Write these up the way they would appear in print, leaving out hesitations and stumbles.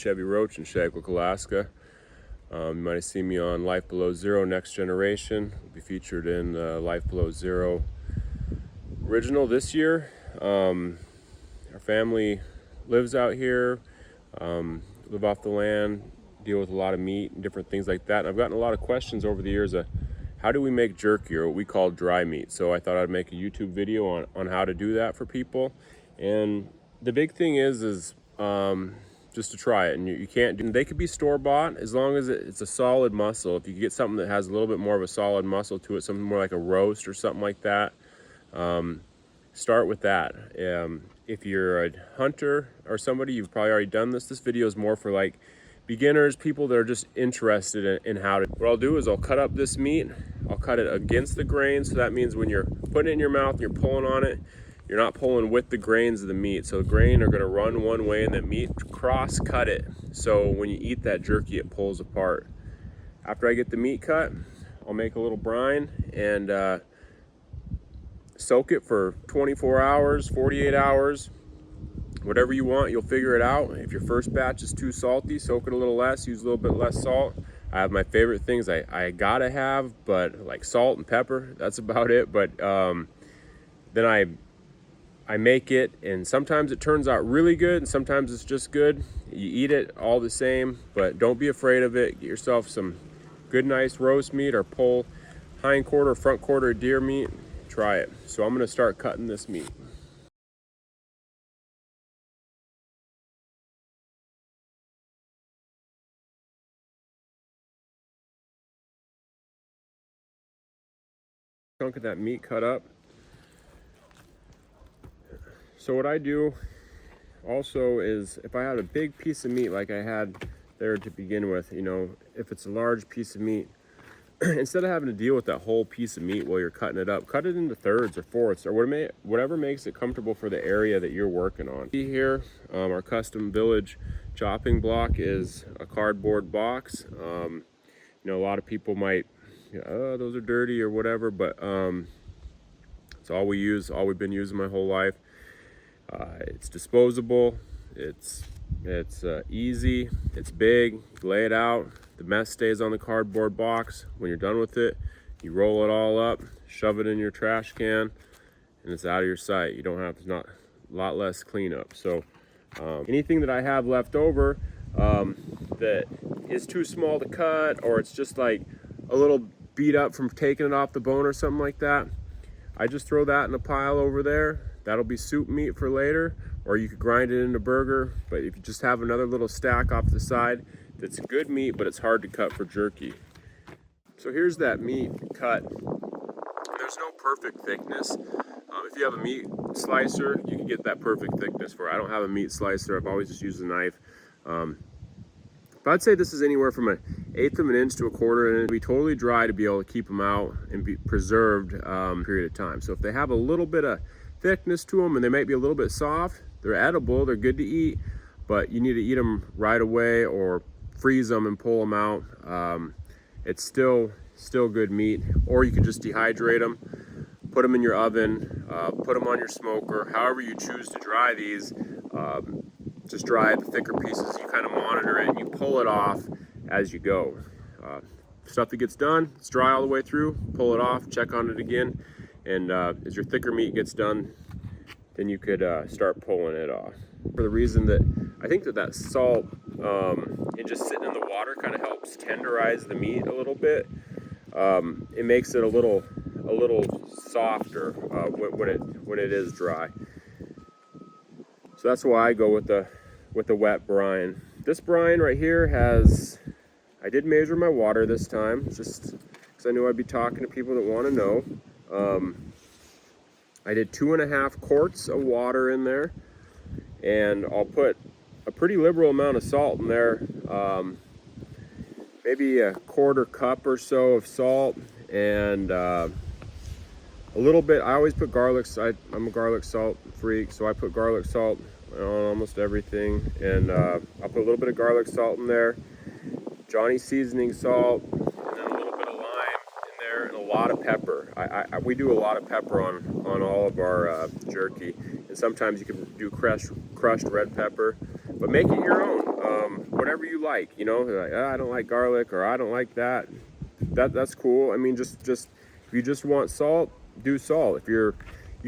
Chevie Roach in Shageluk, Alaska. You might have seen me on Life Below Zero Next Generation. We'll be featured in the Life Below Zero original this year. Our family lives out here, live off the land, deal with a lot of meat and different things like that. And I've gotten a lot of questions over the years of how do we make jerky, or what we call dry meat. So I thought I'd make a YouTube video on how to do that for people. And the big thing is just to try it. And you can't do, they could be store-bought as long as it's a solid muscle. If you get something that has a little bit more of a solid muscle to it, something more like a roast or something like that, start with that. If you're a hunter or somebody, you've probably already done this. This video is more for like beginners, people that are just interested in how to. What I'll do is I'll cut up this meat. I'll cut it against the grain. So that means when you're putting it in your mouth and you're pulling on it, you're not pulling with the grains of the meat. So the grain are gonna run one way and the meat cross cut it. So when you eat that jerky, it pulls apart. After I get the meat cut, I'll make a little brine and soak it for 24 hours, 48 hours, whatever you want. You'll figure it out. If your first batch is too salty, soak it a little less, use a little bit less salt. I have my favorite things I gotta have, but like salt and pepper, that's about it. But then I make it, and sometimes it turns out really good and sometimes it's just good. You eat it all the same, but don't be afraid of it. Get yourself some good nice roast meat, or pull hind quarter or front quarter of deer meat. Try it. So I'm gonna start cutting this meat. Chunk of that meat cut up. So what I do also is, if I had a big piece of meat like I had there to begin with, you know, if it's a large piece of meat, instead of having to deal with that whole piece of meat while you're cutting it up, cut it into thirds or fourths, or whatever makes it comfortable for the area that you're working on. Here, our custom village chopping block is a cardboard box. You know, a lot of people might, oh, those are dirty or whatever, but it's all we use, all we've been using my whole life. It's disposable, it's easy, it's big. You lay it out, the mess stays on the cardboard box. When you're done with it, you roll it all up, shove it in your trash can, and it's out of your sight. You don't have to, not a lot less cleanup. So anything that I have left over that is too small to cut, or it's just like a little beat up from taking it off the bone or something like that, I just throw that in a pile over there. That'll be soup meat for later, or you could grind it into burger. But if you just have another little stack off the side, that's good meat, but it's hard to cut for jerky. So here's that meat cut. There's no perfect thickness. If you have a meat slicer, you can get that perfect thickness for it. I don't have a meat slicer. I've always just used a knife. But I'd say this is anywhere from 1/8 of an inch to 1/4, and it'll be totally dry to be able to keep them out and be preserved period of time. So if they have a little bit of thickness to them and they might be a little bit soft, they're edible, they're good to eat, but you need to eat them right away or freeze them and pull them out. It's still good meat. Or you can just dehydrate them, put them in your oven, put them on your smoker, however you choose to dry these. Just dry the thicker pieces, you kind of monitor it and you pull it off as you go. Stuff that gets done, it's dry all the way through, pull it off, check on it again, and as your thicker meat gets done, then you could start pulling it off. For the reason that I think that salt and just sitting in the water kind of helps tenderize the meat a little bit. It makes it a little softer when it is dry. So that's why I go with the wet brine. This brine right here I did measure my water this time, just because I knew I'd be talking to people that want to know. I did 2.5 quarts of water in there, and I'll put a pretty liberal amount of salt in there, maybe a 1/4 cup or so of salt, and a little bit. I always put garlic. I'm a garlic salt freak, so I put garlic salt on almost everything, and I'll put a little bit of garlic salt in there, Johnny seasoning salt, and then a little bit of lime in there, and a lot of pepper. We do a lot of pepper on all of our jerky, and sometimes you can do crushed red pepper, but make it your own. like, you know. Like, "Ah, I don't like garlic," or "I don't like that." That's cool. I mean, just if you just want salt, do salt. If you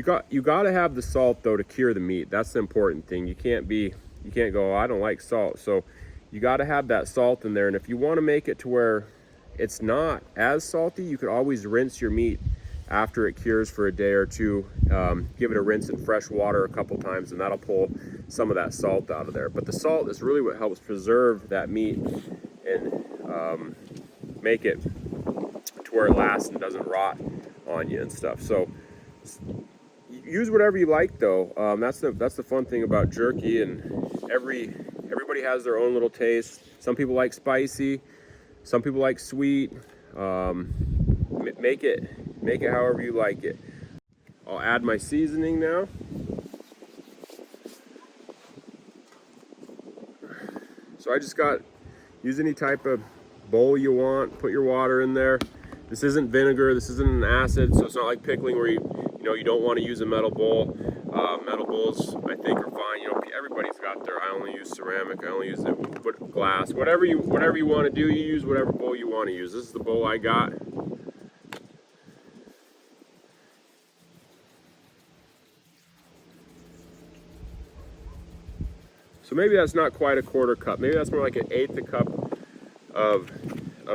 got to have the salt though to cure the meat. That's the important thing. You can't go, "Oh, I don't like salt." So you got to have that salt in there. And if you want to make it to where it's not as salty, you could always rinse your meat after it cures for a day or two. Give it a rinse in fresh water a couple times, and that'll pull some of that salt out of there. But the salt is really what helps preserve that meat and make it to where it lasts and doesn't rot on you and stuff. So use whatever you like though. That's the fun thing about jerky, and everybody has their own little taste. Some people like spicy, some people like sweet. Make it however you like it. I'll add my seasoning now. So I just use any type of bowl you want, put your water in there. This isn't vinegar, this isn't an acid, so it's not like pickling where you don't want to use a metal bowl. Metal bowls I think are fine. Everybody's got their, I only use ceramic, I only use glass. Whatever you want to do, you use whatever bowl you want to use. This is the bowl I got. So maybe that's not quite a quarter cup. Maybe that's more like an eighth a cup of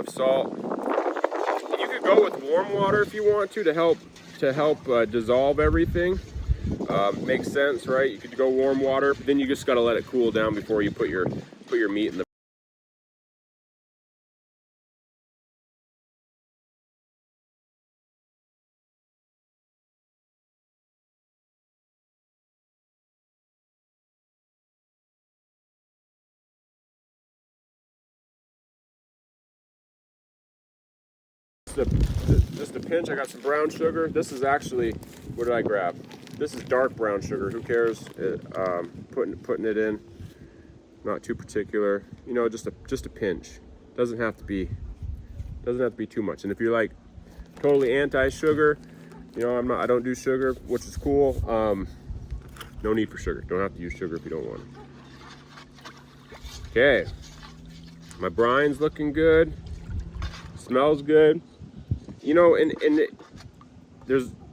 salt. And you could go with warm water if you want to help dissolve everything. Makes sense, right? You could go warm water, but then you just got to let it cool down before you put your meat in the. Just a pinch. I got some brown sugar. This is actually, what did I grab? This is dark brown sugar. Who cares? Putting it in. Not too particular. Just a pinch. Doesn't have to be too much. And if you're like totally anti-sugar, I don't do sugar, which is cool. No need for sugar. Don't have to use sugar if you don't want it. Okay. My brine's looking good. Smells good.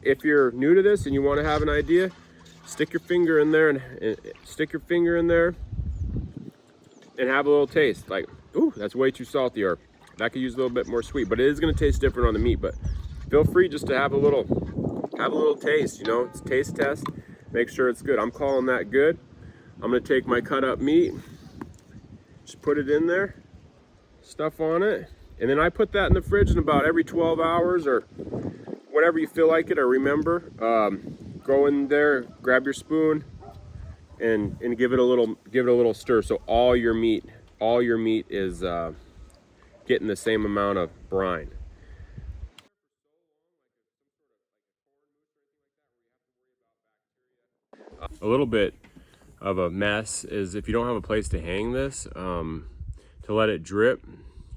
If you're new to this and you want to have an idea, stick your finger in there and have a little taste. Like, ooh, that's way too salty, or that could use a little bit more sweet. But it is going to taste different on the meat. But feel free just to have a little taste. It's a taste test. Make sure it's good. I'm calling that good. I'm going to take my cut up meat, just put it in there, stuff on it. And then I put that in the fridge, and about every 12 hours or whatever you feel like it or remember, go in there, grab your spoon, and give it a little stir. So all your meat is getting the same amount of brine. A little bit of a mess is if you don't have a place to hang this, to let it drip.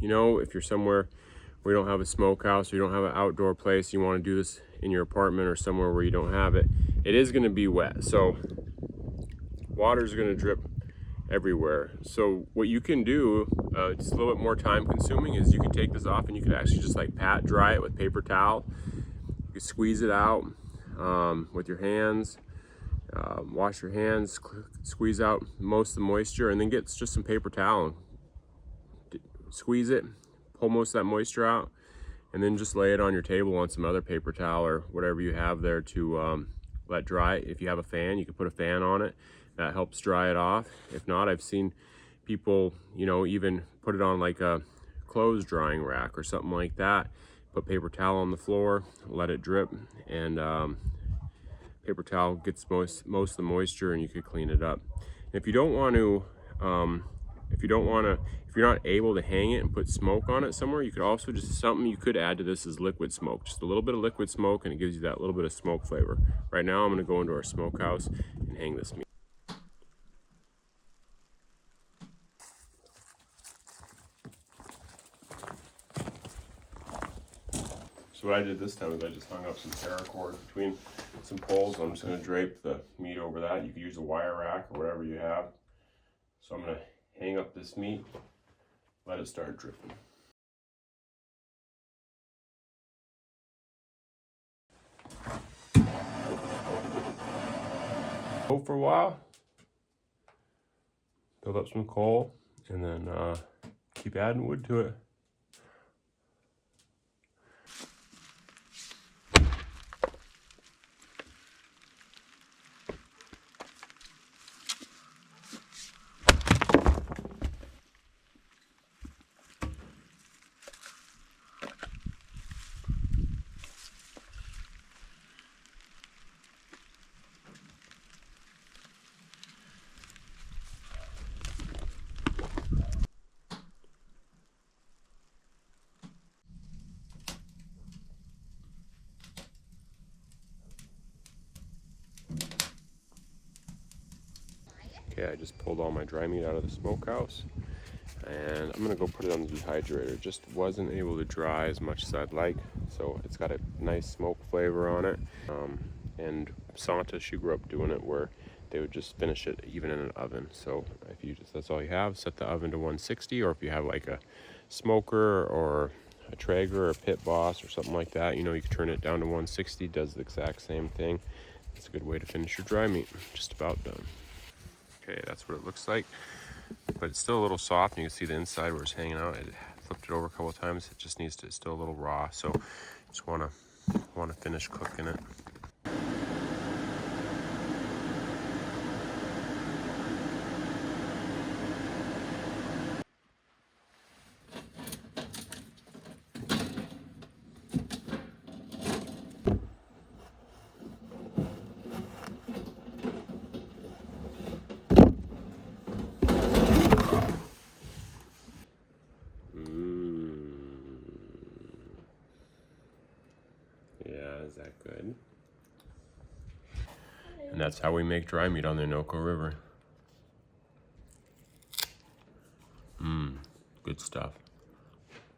If you're somewhere where you don't have a smokehouse or you don't have an outdoor place, you want to do this in your apartment or somewhere where you don't have it, it is going to be wet. So water's going to drip everywhere. So what you can do, it's a little bit more time consuming, is you can take this off and you can actually just like pat dry it with paper towel. You can squeeze it out with your hands. Wash your hands, squeeze out most of the moisture, and then get just some paper towel. Squeeze it, pull most of that moisture out, and then just lay it on your table on some other paper towel or whatever you have there to let dry. If you have a fan, you can put a fan on it. That helps dry it off. If not, I've seen people, even put it on like a clothes drying rack or something like that. Put paper towel on the floor, let it drip, and paper towel gets most of the moisture, and you could clean it up. And if you don't want to, if you're not able to hang it and put smoke on it somewhere, you could also something you could add to this is liquid smoke. Just a little bit of liquid smoke, and it gives you that little bit of smoke flavor. Right now, I'm going to go into our smokehouse and hang this meat. So what I did this time is I just hung up some paracord between some poles. I'm just going to drape the meat over that. You could use a wire rack or whatever you have. So I'm going to hang up this meat Let it start dripping. Go for a while. Build up some coal, and then keep adding wood to it. Okay, I just pulled all my dry meat out of the smokehouse, and I'm gonna go put it on the dehydrator. Just wasn't able to dry as much as I'd like, so it's got a nice smoke flavor on it. And Santa, she grew up doing it where they would just finish it even in an oven. So if you just, that's all you have, set the oven to 160, or if you have like a smoker or a Traeger or a Pit Boss or something like that, you know, you can turn it down to 160, does the exact same thing. It's a good way to finish your dry meat. Just about done. Okay, that's what it looks like, but it's still a little soft, and you can see the inside where it's hanging out. I flipped it over a couple of times. It just needs to, it's still a little raw, so just want to finish cooking it. Yeah, is that good? And that's how we make dry meat on the Anoka River. Good stuff.